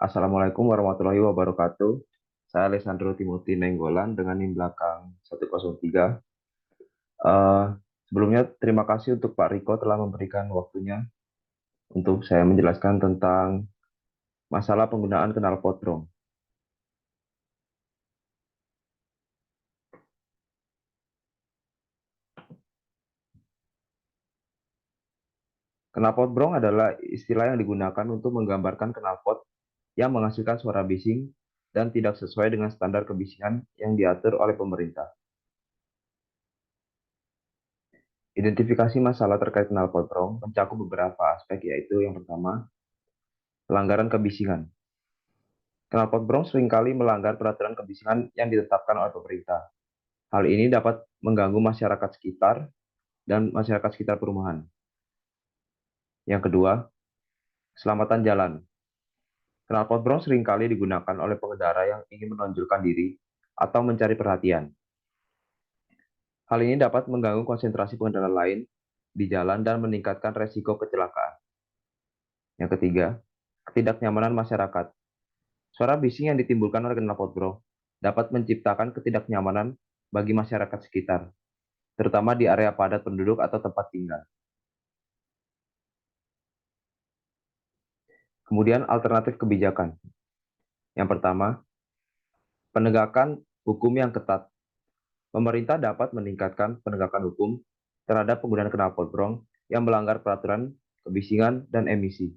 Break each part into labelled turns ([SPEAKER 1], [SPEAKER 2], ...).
[SPEAKER 1] Assalamualaikum warahmatullahi wabarakatuh. Saya Alessandro Timothy Nenggolan dengan NIM belakang 103. Eh, Sebelumnya terima kasih untuk Pak Riko telah memberikan waktunya untuk saya menjelaskan tentang masalah penggunaan knalpot brong. Knalpot brong adalah istilah yang digunakan untuk menggambarkan knalpot yang menghasilkan suara bising dan tidak sesuai dengan standar kebisingan yang diatur oleh pemerintah. Identifikasi masalah terkait knalpot brong mencakup beberapa aspek, yaitu yang pertama, pelanggaran kebisingan. Knalpot brong seringkali melanggar peraturan kebisingan yang ditetapkan oleh pemerintah. Hal ini dapat mengganggu masyarakat sekitar dan masyarakat sekitar perumahan. Yang kedua, keselamatan jalan. Knalpot brong seringkali digunakan oleh pengendara yang ingin menonjolkan diri atau mencari perhatian. Hal ini dapat mengganggu konsentrasi pengendara lain di jalan dan meningkatkan resiko kecelakaan. Yang ketiga, ketidaknyamanan masyarakat. Suara bising yang ditimbulkan oleh knalpot brong dapat menciptakan ketidaknyamanan bagi masyarakat sekitar, terutama di area padat penduduk atau tempat tinggal. Kemudian alternatif kebijakan. Yang pertama, penegakan hukum yang ketat. Pemerintah dapat meningkatkan penegakan hukum terhadap penggunaan knalpot brong yang melanggar peraturan kebisingan dan emisi.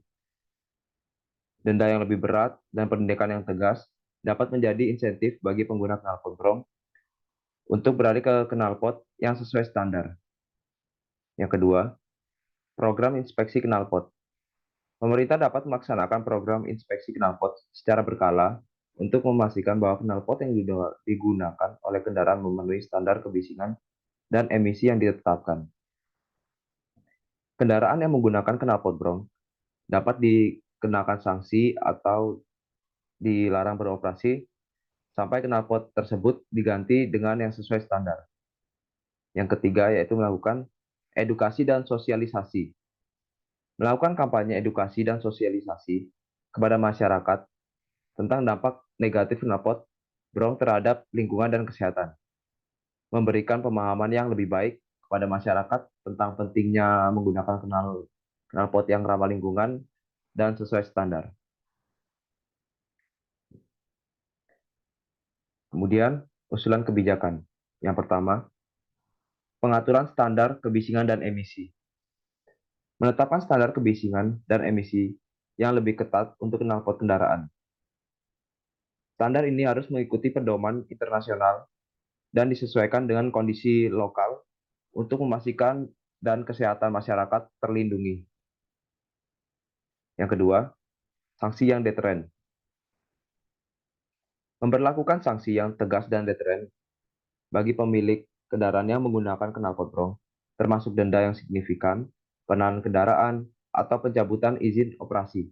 [SPEAKER 1] Denda yang lebih berat dan penindakan yang tegas dapat menjadi insentif bagi pengguna knalpot brong untuk beralih ke knalpot yang sesuai standar. Yang kedua, program inspeksi knalpot. Pemerintah dapat melaksanakan program inspeksi knalpot secara berkala untuk memastikan bahwa knalpot yang digunakan oleh kendaraan memenuhi standar kebisingan dan emisi yang ditetapkan. Kendaraan yang menggunakan knalpot brong dapat dikenakan sanksi atau dilarang beroperasi sampai knalpot tersebut diganti dengan yang sesuai standar. Yang ketiga yaitu melakukan edukasi dan sosialisasi. Melakukan kampanye edukasi dan sosialisasi kepada masyarakat tentang dampak negatif knalpot brong terhadap lingkungan dan kesehatan. Memberikan pemahaman yang lebih baik kepada masyarakat tentang pentingnya menggunakan knalpot yang ramah lingkungan dan sesuai standar. Kemudian, usulan kebijakan. Yang pertama, pengaturan standar kebisingan dan emisi. Menetapkan standar kebisingan dan emisi yang lebih ketat untuk knalpot kendaraan. Standar ini harus mengikuti pedoman internasional dan disesuaikan dengan kondisi lokal untuk memastikan dan kesehatan masyarakat terlindungi. Yang kedua, sanksi yang deteren. Memberlakukan sanksi yang tegas dan deteren bagi pemilik kendaraan yang menggunakan knalpot brong, termasuk denda yang signifikan, penahanan kendaraan, atau pencabutan izin operasi.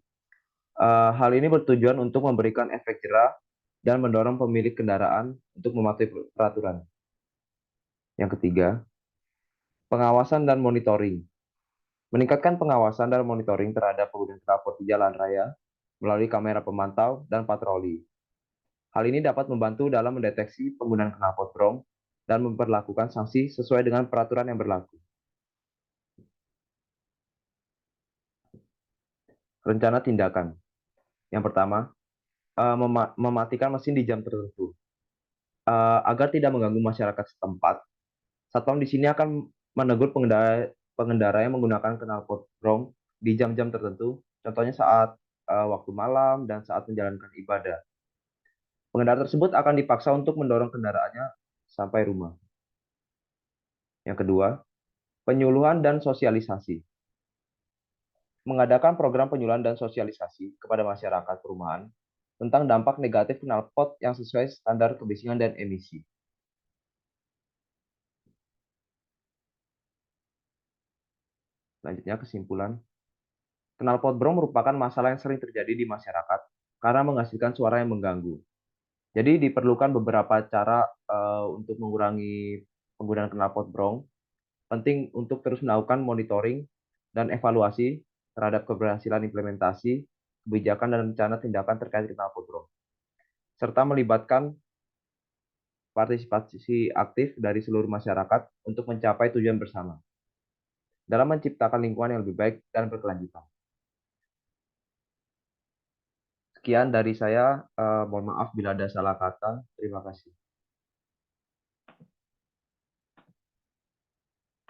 [SPEAKER 1] Hal ini bertujuan untuk memberikan efek jera dan mendorong pemilik kendaraan untuk mematuhi peraturan. Yang ketiga, pengawasan dan monitoring. Meningkatkan pengawasan dan monitoring terhadap pengguna knalpot di jalan raya melalui kamera pemantau dan patroli. Hal ini dapat membantu dalam mendeteksi penggunaan knalpot brong dan memperlakukan sanksi sesuai dengan peraturan yang berlaku. Rencana tindakan. Yang pertama, mematikan mesin di jam tertentu. Agar tidak mengganggu masyarakat setempat, Satpam di sini akan menegur pengendara yang menggunakan knalpot brong di jam-jam tertentu, contohnya saat waktu malam dan saat menjalankan ibadah. Pengendara tersebut akan dipaksa untuk mendorong kendaraannya sampai rumah. Yang kedua, penyuluhan dan sosialisasi. Mengadakan program penyuluhan dan sosialisasi kepada masyarakat perumahan tentang dampak negatif knalpot yang sesuai standar kebisingan dan emisi. Selanjutnya kesimpulan. Knalpot brong merupakan masalah yang sering terjadi di masyarakat karena menghasilkan suara yang mengganggu. Jadi diperlukan beberapa cara untuk mengurangi penggunaan knalpot brong. Penting untuk terus melakukan monitoring dan evaluasi terhadap keberhasilan implementasi kebijakan, dan rencana tindakan terkait knalpot serta melibatkan partisipasi aktif dari seluruh masyarakat untuk mencapai tujuan bersama dalam menciptakan lingkungan yang lebih baik dan berkelanjutan. Sekian dari saya, mohon maaf bila ada salah kata. Terima kasih.